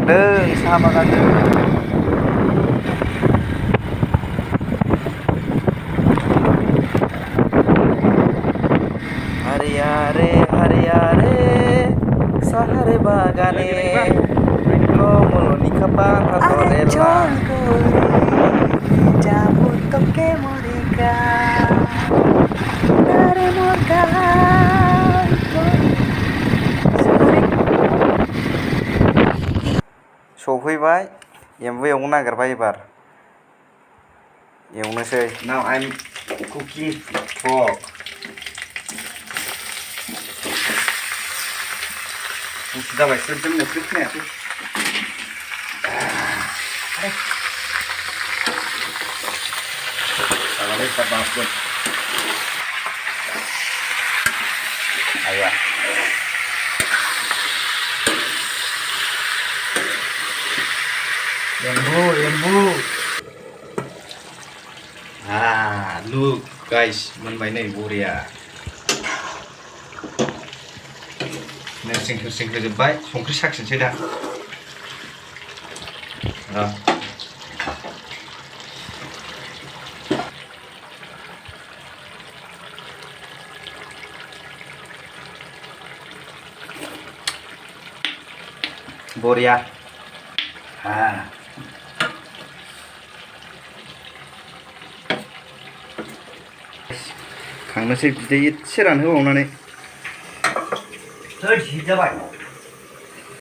थांदों साहा बागानजों। हारिया रे साहारे बागाने कमलनि kapan pasarela jamu toke morika dari morka सफैबाय एम्बु एवनो नागिरबाय एबार एवनोसै। Now I'm cooking pork. Давай, сюда мне крикнет. Давай, побавку. Ayo. Lembu. Ah, look guys, मोनबाय नै बरिया। नोरसिं होजोब्बाय, संख्रि साखिनोसै दा। बरिया। खांनोसै बिदै एसे रानहोबावनानै। जाबाय